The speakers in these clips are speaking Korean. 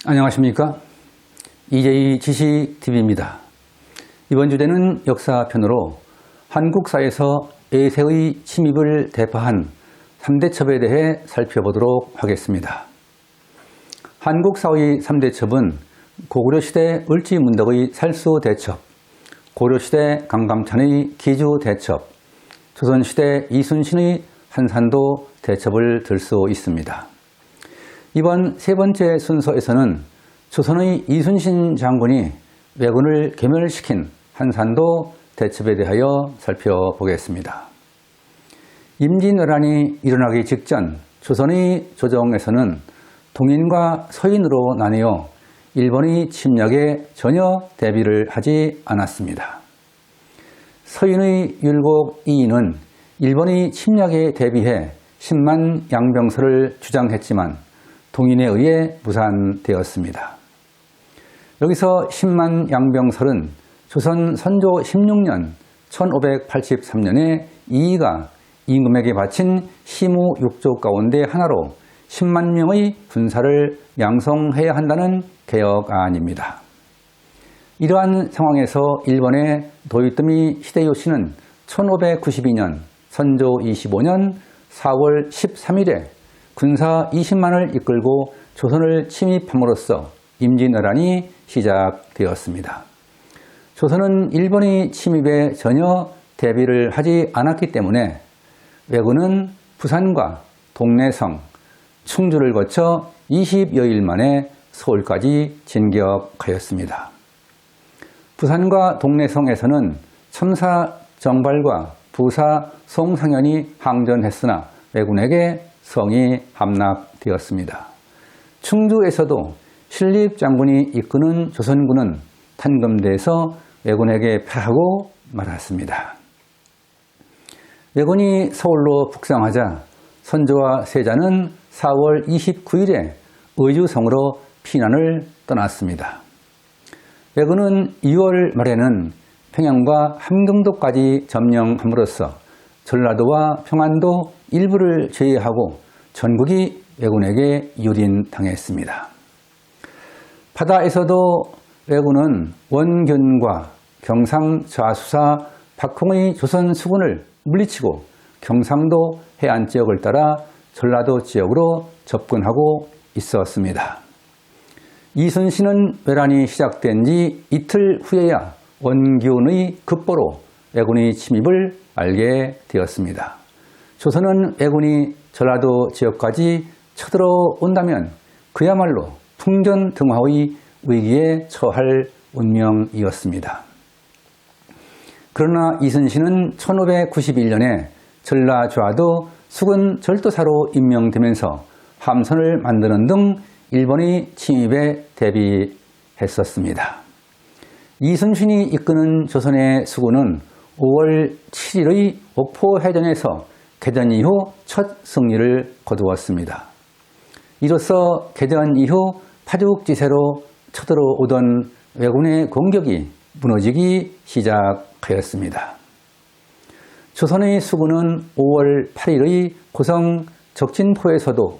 안녕하십니까? 이재희 지식TV입니다. 이번 주제는 역사편으로 한국사에서 외세의 침입을 대파한 3대 첩에 대해 살펴보도록 하겠습니다. 한국사의 3대 첩은 고구려시대 을지문덕의 살수대첩, 고려시대 강감찬의 기주대첩, 조선시대 이순신의 한산도 대첩을 들 수 있습니다. 이번 세 번째 순서에서는 조선의 이순신 장군이 왜군을 괴멸시킨 한산도 대첩에 대하여 살펴보겠습니다. 임진왜란이 일어나기 직전 조선의 조정에서는 동인과 서인으로 나뉘어 일본의 침략에 전혀 대비를 하지 않았습니다. 서인의 율곡 이인은 일본의 침략에 대비해 10만 양병설을 주장했지만 동인에 의해 무산되었습니다. 여기서 10만 양병설은 조선 선조 16년 1583년에 이이가 임금에게 바친 시무 6조 가운데 하나로 10만 명의 군사를 양성해야 한다는 개혁안입니다. 이러한 상황에서 일본의 도요토미 히데요시는 1592년 선조 25년 4월 13일에 군사 20만을 이끌고 조선을 침입함으로써 임진왜란이 시작되었습니다. 조선은 일본의 침입에 전혀 대비를 하지 않았기 때문에 왜군은 부산과 동래성, 충주를 거쳐 20여일 만에 서울까지 진격하였습니다. 부산과 동래성에서는 첨사 정발과 부사 송상현이 항전했으나 왜군에게 성이 함락되었습니다. 충주에서도 신립 장군이 이끄는 조선군은 탄검대에서 왜군에게 패하고 말았습니다. 왜군이 서울로 북상하자 선조와 세자는 4월 29일에 의주성으로 피난을 떠났습니다. 왜군은 2월 말에는 평양과 함경도까지 점령함으로써 전라도와 평안도 일부를 제외하고 전국이 왜군에게 유린당했습니다. 바다에서도 왜군은 원균과 경상 좌수사 박홍의 조선 수군을 물리치고 경상도 해안 지역을 따라 전라도 지역으로 접근하고 있었습니다. 이순신은 왜란이 시작된 지 이틀 후에야 원균의 급보로 왜군의 침입을 알게 되었습니다. 조선은 왜군이 전라도 지역까지 쳐들어온다면 그야말로 풍전등화의 위기에 처할 운명이었습니다. 그러나 이순신은 1591년에 전라좌도 수군 절도사로 임명되면서 함선을 만드는 등 일본의 침입에 대비했었습니다. 이순신이 이끄는 조선의 수군은 5월 7일의 옥포해전에서 개전 이후 첫 승리를 거두었습니다. 이로써 개전 이후 파죽지세로 쳐들어오던 왜군의 공격이 무너지기 시작하였습니다. 조선의 수군은 5월 8일의 고성 적진포에서도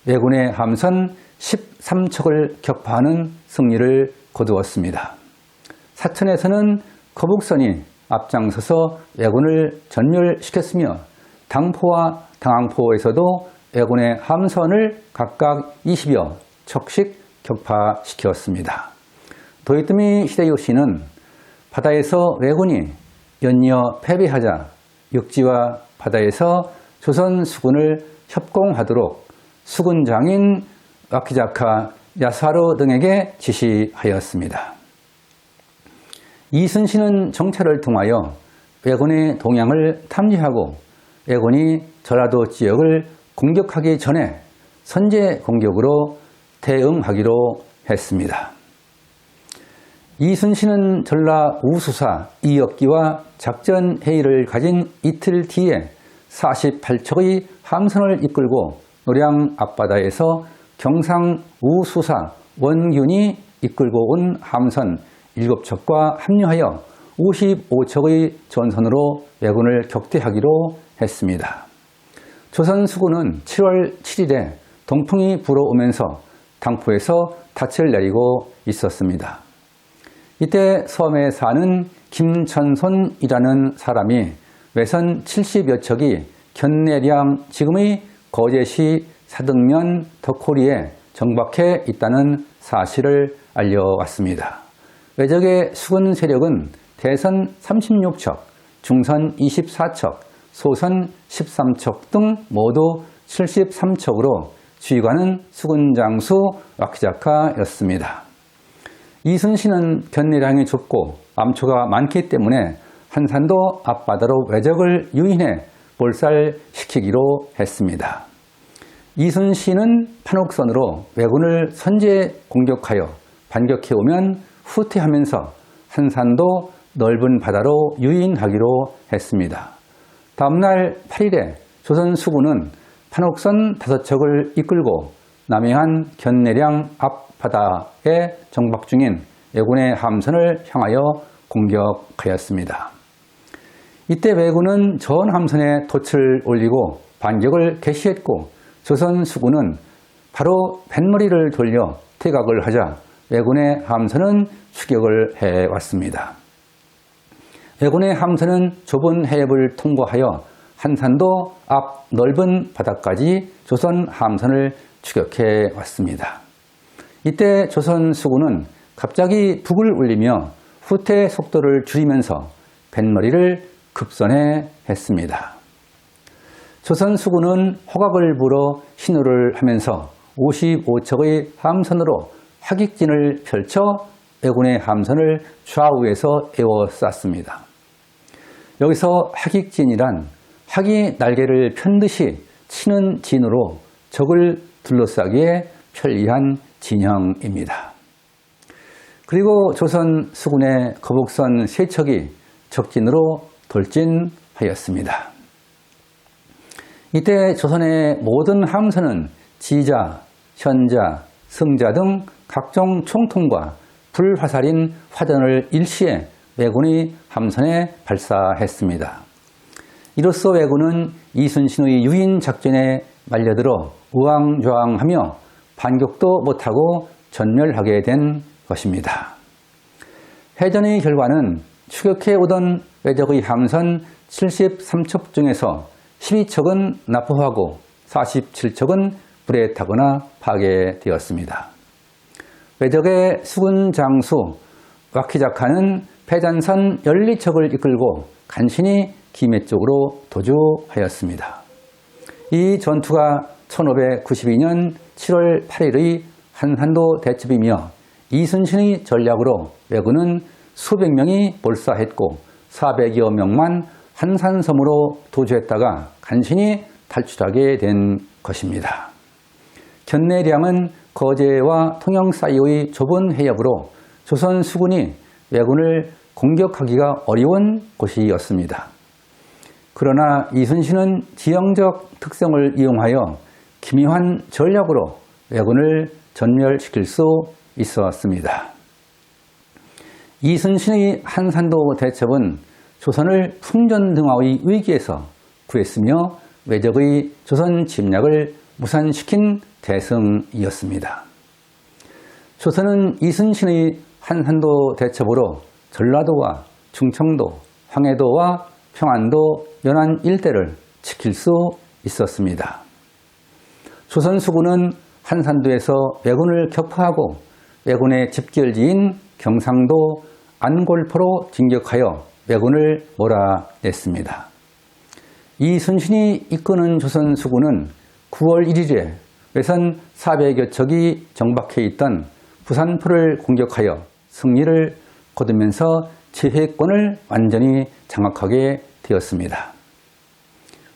왜군의 함선 13척을 격파하는 승리를 거두었습니다. 사천에서는 거북선이 앞장서서 왜군을 전멸시켰으며 당포와 당항포에서도 왜군의 함선을 각각 20여 척씩 격파시켰습니다. 도요토미 히데요시는 바다에서 왜군이 연이어 패배하자 육지와 바다에서 조선 수군을 협공하도록 수군장인 와키자카 야사로 등에게 지시하였습니다. 이순신은 정찰을 통하여 왜군의 동향을 탐지하고 왜군이 전라도 지역을 공격하기 전에 선제 공격으로 대응하기로 했습니다. 이순신은 전라 우수사 이역기와 작전 회의를 가진 이틀 뒤에 48척의 함선을 이끌고 노량 앞바다에서 경상 우수사 원균이 이끌고 온 함선 7척과 합류하여 55척의 전선으로 왜군을 격퇴하기로 했습니다. 조선 수군은 7월 7일에 동풍이 불어오면서 당포에서 닻을 내리고 있었습니다. 이때 섬에 사는 김천손이라는 사람이 외선 70여 척이 견내량 지금의 거제시 사등면 덕호리에 정박해 있다는 사실을 알려왔습니다. 외적의 수군 세력은 대선 36척, 중선 24척, 소선 13척 등 모두 73척으로 지휘관은 수군 장수 와키자카였습니다. 이순신은 견내량이 좁고 암초가 많기 때문에 한산도 앞바다로 외적을 유인해 몰살시키기로 했습니다. 이순신은 판옥선으로 왜군을 선제 공격하여 반격해오면 후퇴하면서 한산도 넓은 바다로 유인하기로 했습니다. 다음날 8일에 조선 수군은 판옥선 5척을 이끌고 남해안 견내량 앞바다에 정박 중인 왜군의 함선을 향하여 공격하였습니다. 이때 왜군은 전 함선에 돛을 올리고 반격을 개시했고 조선 수군은 바로 뱃머리를 돌려 퇴각을 하자 왜군의 함선은 추격을 해왔습니다. 왜군의 함선은 좁은 해협을 통과하여 한산도 앞 넓은 바다까지 조선 함선을 추격해 왔습니다. 이때 조선 수군은 갑자기 북을 울리며 후퇴 속도를 줄이면서 뱃머리를 급선회 했습니다. 조선 수군은 호각을 불어 신호를 하면서 55척의 함선으로 확익진을 펼쳐 왜군의 함선을 좌우에서 에워쌌습니다. 여기서 확익진이란 학이 날개를 편듯이 치는 진으로 적을 둘러싸기에 편리한 진형입니다. 그리고 조선 수군의 거북선 3척이 적진으로 돌진하였습니다. 이때 조선의 모든 함선은 지자, 현자, 승자 등 각종 총통과 불화살인 화전을 일시에 왜군의 함선에 발사했습니다. 이로써 왜군은 이순신의 유인 작전에 말려들어 우왕좌왕하며 반격도 못하고 전멸하게 된 것입니다. 해전의 결과는 추격해 오던 왜적의 함선 73척 중에서 12척은 납포하고 47척은 불에 타거나 파괴되었습니다. 왜적의 수군 장수 와키자카는 패잔선 12척을 이끌고 간신히 김해 쪽으로 도주하였습니다. 이 전투가 1592년 7월 8일의 한산도 대첩이며 이순신의 전략으로 왜군은 수백 명이 몰사했고 400여 명만 한산섬으로 도주했다가 간신히 탈출하게 된 것입니다. 견내량은 거제와 통영 사이의 좁은 해협으로 조선 수군이 왜군을 공격하기가 어려운 곳이었습니다. 그러나 이순신은 지형적 특성을 이용하여 기묘한 전략으로 왜군을 전멸시킬 수 있었습니다. 이순신의 한산도 대첩은 조선을 풍전등화의 위기에서 구했으며 왜적의 조선 침략을 무산시킨 대승이었습니다. 조선은 이순신의 한산도 대첩으로 전라도와 충청도, 황해도와 평안도, 연안 일대를 지킬 수 있었습니다. 조선 수군은 한산도에서 왜군을 격파하고 왜군의 집결지인 경상도 안골포로 진격하여 왜군을 몰아냈습니다. 이순신이 이끄는 조선 수군은 9월 1일에 외선 400여 척이 정박해 있던 부산포를 공격하여 승리를 거두면서 제해권을 완전히 장악하게 되었습니다.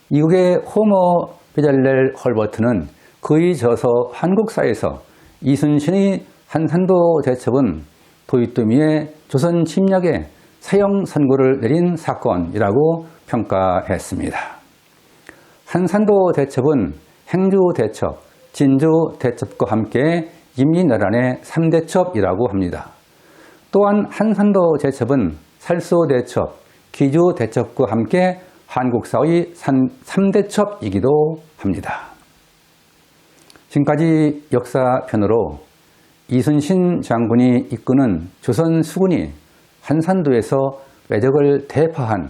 미국의 호머 베잘렐 헐버트는 그의 저서 한국사에서 이순신의 한산도 대첩은 도이토미의 조선 침략에 사형 선고를 내린 사건이라고 평가했습니다. 한산도 대첩은 행주 대첩, 진주 대첩과 함께 임진왜란의 3대첩이라고 합니다. 또한 한산도 대첩은 살소대첩, 기조대첩과 함께 한국사의 3대첩이기도 합니다. 지금까지 역사편으로 이순신 장군이 이끄는 조선 수군이 한산도에서 왜적을 대파한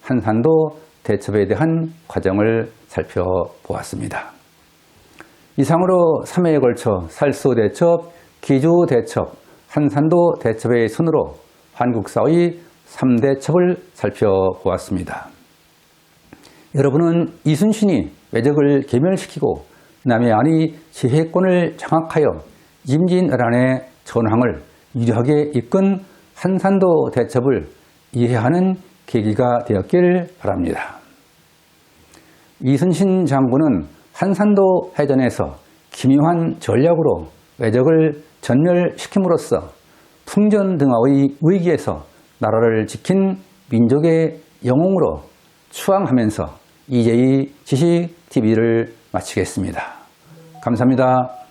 한산도 대첩에 대한 과정을 살펴보았습니다. 이상으로 3회에 걸쳐 살소대첩, 기조대첩, 한산도 대첩의 순으로 한국사의 3대첩을 살펴보았습니다. 여러분은 이순신이 왜적을 괴멸시키고 남해안의 지해권을 장악하여 임진왜란의 전황을 유리하게 이끈 한산도 대첩을 이해하는 계기가 되었길 바랍니다. 이순신 장군은 한산도 해전에서 기묘한 전략으로 왜적을 전멸시킴으로써 풍전등화의 위기에서 나라를 지킨 민족의 영웅으로 추앙하면서 이제의 지식TV를 마치겠습니다. 감사합니다.